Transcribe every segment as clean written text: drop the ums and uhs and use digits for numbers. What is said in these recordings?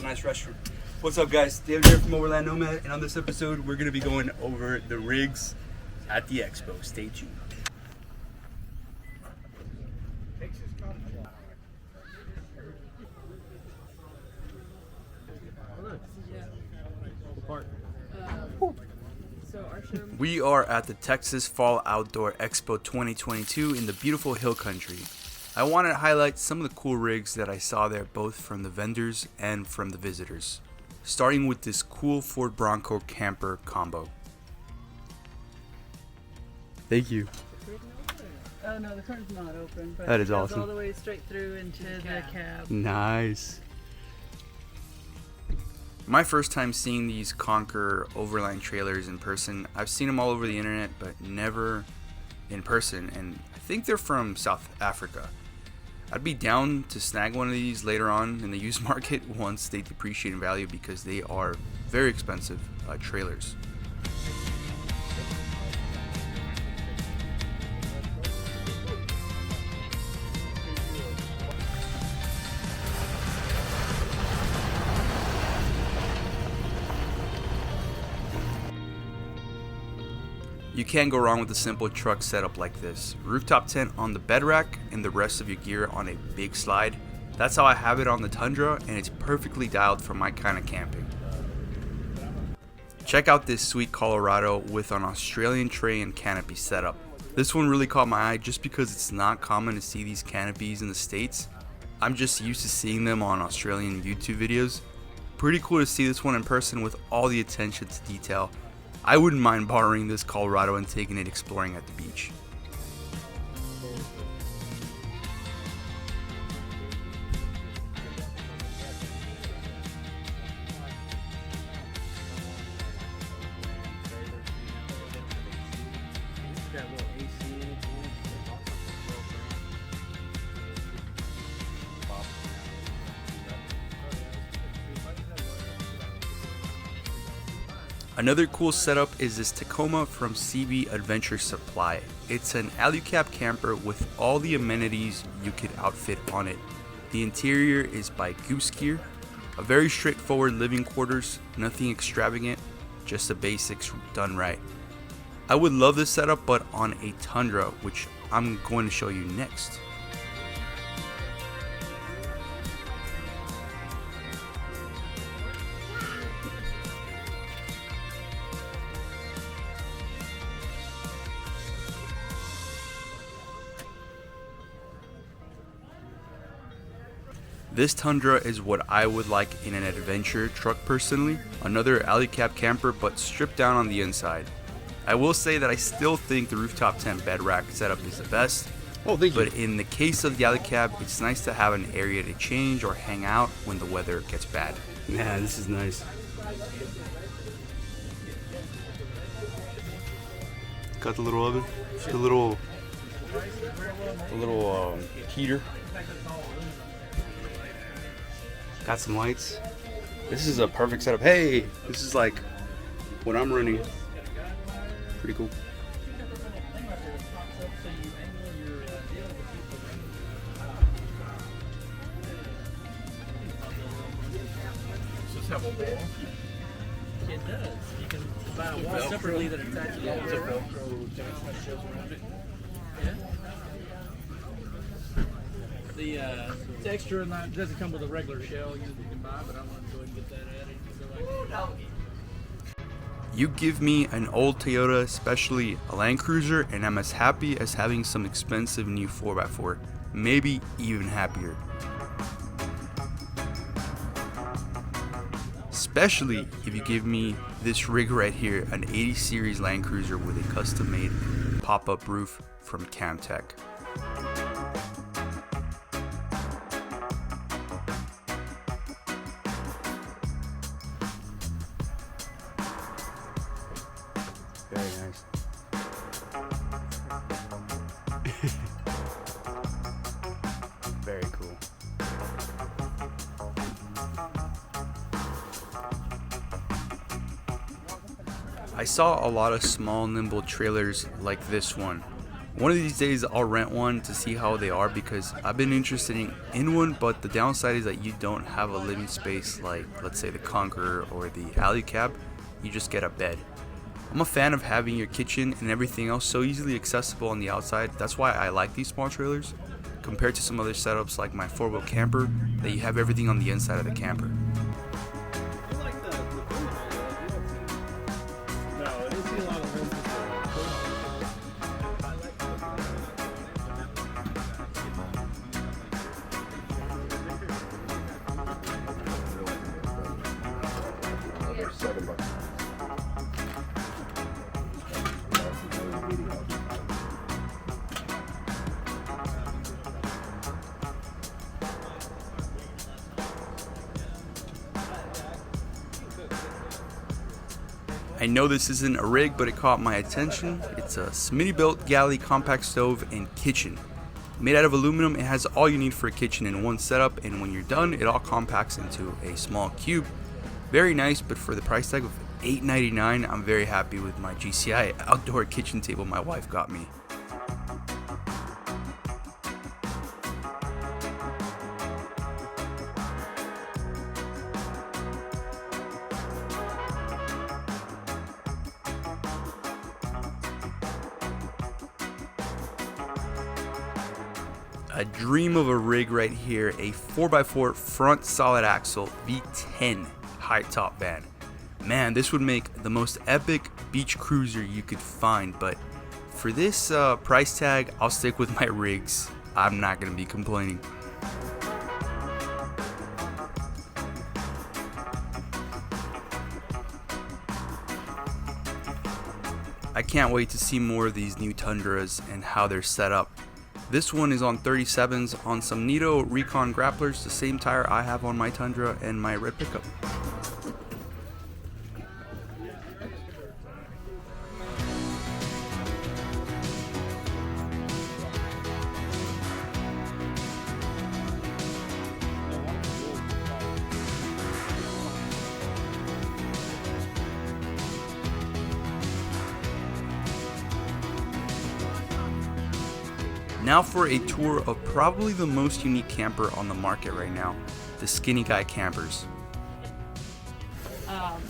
a nice restroom. What's up, guys? David here from Overland Nomad, and on this episode, we're going to be going over the rigs at the expo. Stay tuned. We are at the Texas Fall Outdoor Expo 2022 in the beautiful hill country. I wanted to highlight some of the cool rigs that I saw there, both from the vendors and from the visitors. Starting with this cool Ford Bronco camper combo. Thank you. Oh no, the curtain's not open, but that is it goes awesome. all the way straight through into the cab. Nice. My first time seeing these Conquer Overland trailers in person. I've seen them all over the internet, but never in person, and I think they're from South Africa. I'd be down to snag one of these later on in the used market once they depreciate in value, because they are very expensive trailers. You can't go wrong with a simple truck setup like this. Rooftop tent on the bed rack and the rest of your gear on a big slide. That's how I have it on the Tundra, and it's perfectly dialed for my kind of camping. Check out this sweet Colorado with an Australian tray and canopy setup. This one really caught my eye just because it's not common to see these canopies in the States. I'm just used to seeing them on Australian YouTube videos. Pretty cool to see this one in person with all the attention to detail. I wouldn't mind borrowing this Colorado and taking it exploring at the beach. Another cool setup is this Tacoma from CB Adventure Supply. It's an alu-cab camper with all the amenities you could outfit on it. The interior is by Goose Gear, a very straightforward living quarters, nothing extravagant, just the basics done right. I would love this setup, but on a Tundra, which I'm going to show you next. This Tundra is what I would like in an adventure truck personally. Another alley-cab camper, but stripped down on the inside. I will say that I still think the rooftop tent bed rack setup is the best. Oh, thank you. But in the case of the alley-cab, it's nice to have an area to change or hang out when the weather gets bad. Yeah, this is nice. Got the little oven, the little heater. Got some lights. This is a perfect setup. Hey, this is like what I'm running. Pretty cool. Does this have a wall? It does. You can buy a wall separately that attaches to the wall. Yeah. The texture and that doesn't come with a regular shell you can buy, but I want to go ahead and get that added. You give me an old Toyota, especially a Land Cruiser, and I'm as happy as having some expensive new 4x4. Maybe even happier. Especially if you give me this rig right here, an 80 series Land Cruiser with a custom made pop-up roof from Camtech. Very nice. Very cool. I saw a lot of small, nimble trailers like this one. One of these days I'll rent one to see how they are, because I've been interested in one, but the downside is that you don't have a living space like, let's say, the Conqueror or the Alley Cab. You just get a bed. I'm a fan of having your kitchen and everything else so easily accessible on the outside. That's why I like these small trailers compared to some other setups like my 4-wheel camper that you have everything on the inside of the camper. I know this isn't a rig, but it caught my attention. It's a Smittybilt galley compact stove and kitchen. Made out of aluminum, it has all you need for a kitchen in one setup, and when you're done, it all compacts into a small cube. Very nice, but for the price tag of $8.99, I'm very happy with my GCI outdoor kitchen table my wife got me. A dream of a rig right here, a 4x4 front solid axle V10 high top van. Man, this would make the most epic beach cruiser you could find, but for this price tag, I'll stick with my rigs. I'm not gonna be complaining. I can't wait to see more of these new Tundras and how they're set up. This one is on 37s on some Neato Recon grapplers, the same tire I have on my Tundra and my red pickup. Now for a tour of probably the most unique camper on the market right now, the Skinny Guy campers.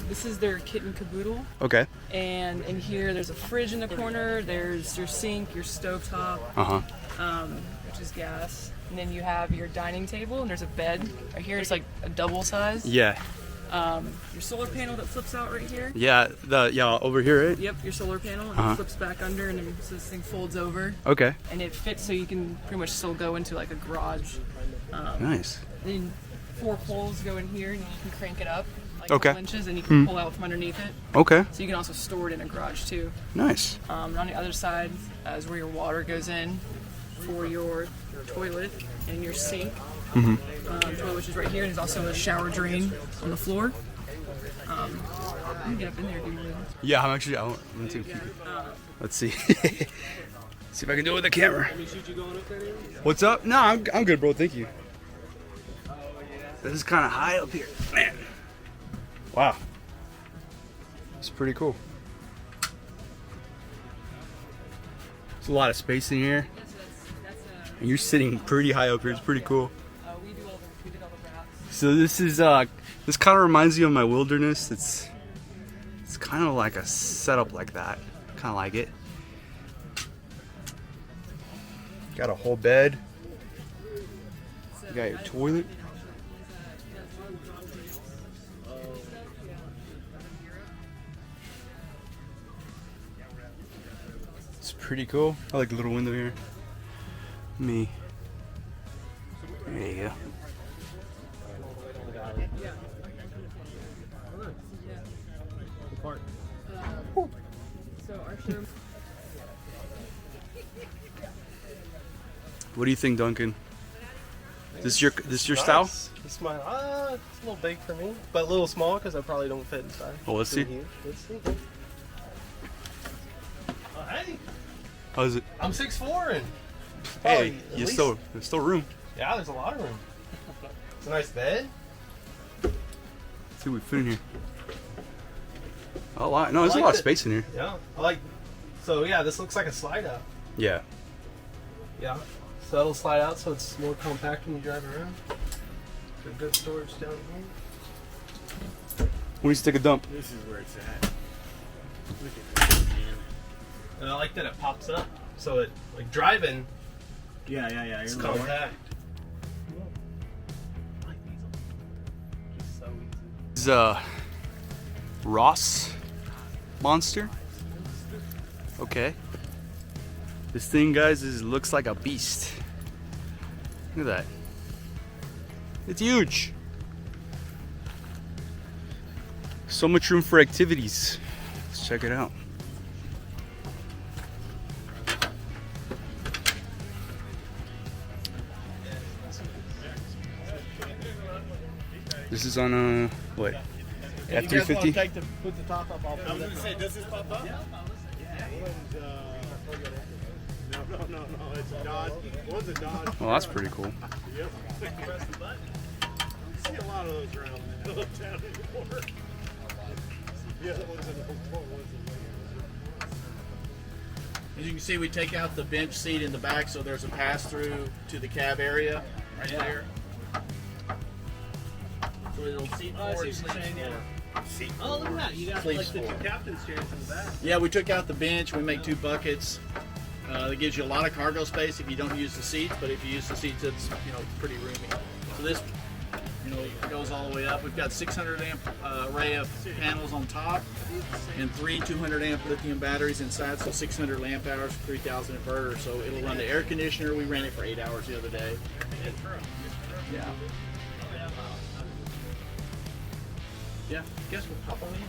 This is their kit and caboodle. Okay. And in here, there's a fridge in the corner. There's your sink, your stovetop, which is gas. And then you have your dining table, and there's a bed right here. It's like a double size. Yeah. Your solar panel that flips out right here. Yeah. Over here, right? Yep, your solar panel, and it flips back under, and then so this thing folds over. Okay. And it fits, so you can pretty much still go into like a garage. Nice. Then 4 poles go in here, and you can crank it up like Okay. 12 inches, and you can pull out from underneath it. Okay. So you can also store it in a garage too. Nice. And on the other side is where your water goes in for your toilet and your sink. Toilet, which is right here, and there's also a shower drain on the floor. You can get up in there if you want. Yeah, I want to. Let's see. See if I can do it with the camera. What's up? No, I'm good, bro. Thank you. This is kind of high up here, man. Wow. It's pretty cool. There's a lot of space in here. And you're sitting pretty high up here. It's pretty cool. We did all the wraps. So this is this kind of reminds me of my wilderness. It's kind of like a setup like that. Kind of like it. Got a whole bed. You got your toilet. It's pretty cool. I like the little window here. Me. There you go. So our showroom. What do you think, Duncan? This your style? It's my it's a little big for me, but a little small because I probably don't fit inside. Well, let's see. Let's see. Oh, hey, How's it? I'm 6'4" and Hey, there's still room. Yeah, there's a lot of room. It's a nice bed. Let's see what we fit in here. A lot. No, there's a lot of space in here. Yeah, I like. So yeah, this looks like a slide out. Yeah. Yeah. So that'll slide out so it's more compact when you drive around. So good storage down here. When you stick a dump. This is where it's at. Look at that, man. And I like that it pops up. So it, like driving, Yeah. it's You're lower. compact. This is Ross Monster. Okay. This thing, guys, looks like a beast. Look at that. It's huge. So much room for activities. Let's check it out. This is on a what? F350. Put the top up. I was gonna say, does this pop up? Yeah. No. It's a Dodge. One's a Dodge. Well, that's pretty cool. Yep. Press the button. You see a lot of those around the town anymore. The other one's in the one's As you can see, we take out the bench seat in the back, so there's a pass-through to the cab area right there. So it'll seat four and sleep four. Oh, look at that. You got Sleeps like the two four. captain's chairs in the back. Yeah, we took out the bench. We make 2 buckets. That gives you a lot of cargo space if you don't use the seats, but if you use the seats, it's pretty roomy. So this goes all the way up. We've got 600 amp array of panels on top and 3 200 amp lithium batteries inside, so 600 lamp hours, 3,000 inverter. So it'll run the air conditioner. We ran it for 8 hours the other day. Yeah. Yeah, guess we'll pop on in.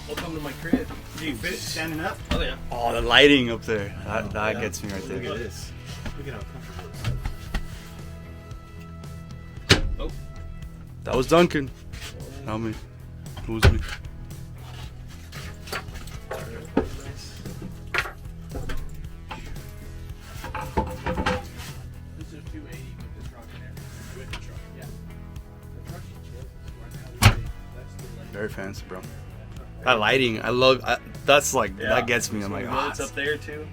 Welcome to my crib. Do you fit it standing up? Oh yeah. Oh, the lighting up there. That gets me right Look there. at this. Look at how comfortable it is. Oh. That was Duncan. Not me. It was me. This is 280 with the truck in there. With the truck, yeah. The truck that's the Very fancy, bro. That lighting, I love. That's like that gets me. I'm like, It's up there too.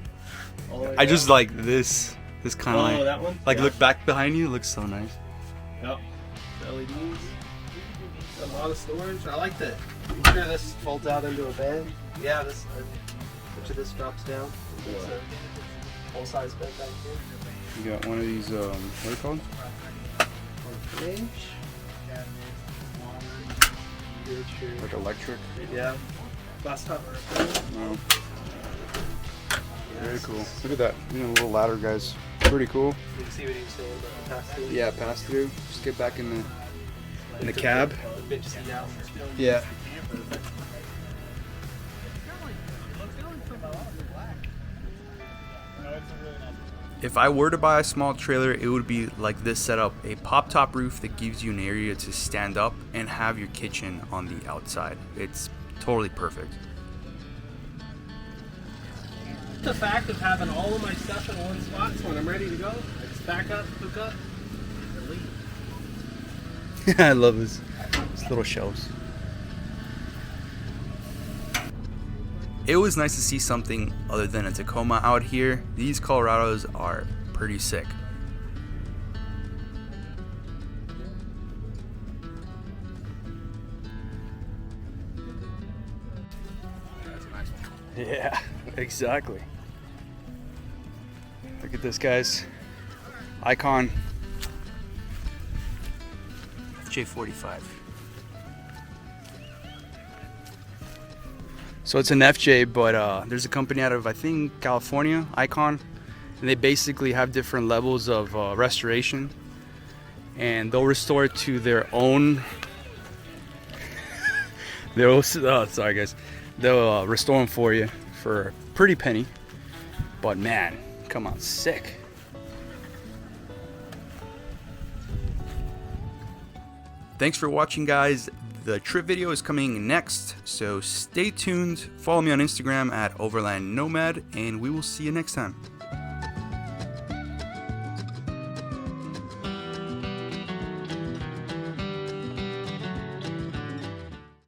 All the way I just down. like this. This kind of Oh, that one? like Yeah. look back behind you. It looks so nice. Yep. The LEDs. A lot of storage. I like that. I'm sure this folds out into a bed. Yeah, this. Which of this drops down. It's a full size bed back here. You got one of these. What are they called? Bench. Good chair. Like electric. Yeah. Last time. No. Very cool. Look at that. Little ladder, guys. Pretty cool. You can see what he was saying about the pass through. Yeah, pass through. Just get back in the cab. The bench seat out. Yeah. If I were to buy a small trailer, it would be like this setup, a pop-top roof that gives you an area to stand up and have your kitchen on the outside. It's totally perfect. The fact of having all of my stuff in one spot, so when I'm ready to go, I just back up, hook up, and leave. I love this little shelves. It was nice to see something other than a Tacoma out here. These Colorados are pretty sick. Yeah, exactly. Look at this, guys. Icon FJ45. So it's an FJ, but there's a company out of, I think, California, Icon, and they basically have different levels of restoration, and they'll restore it to their own. Sorry guys, they'll restore them for you for a pretty penny, but man, come on, sick. Thanks for watching, guys. The trip video is coming next, so stay tuned. Follow me on Instagram at Overland Nomad, and we will see you next time.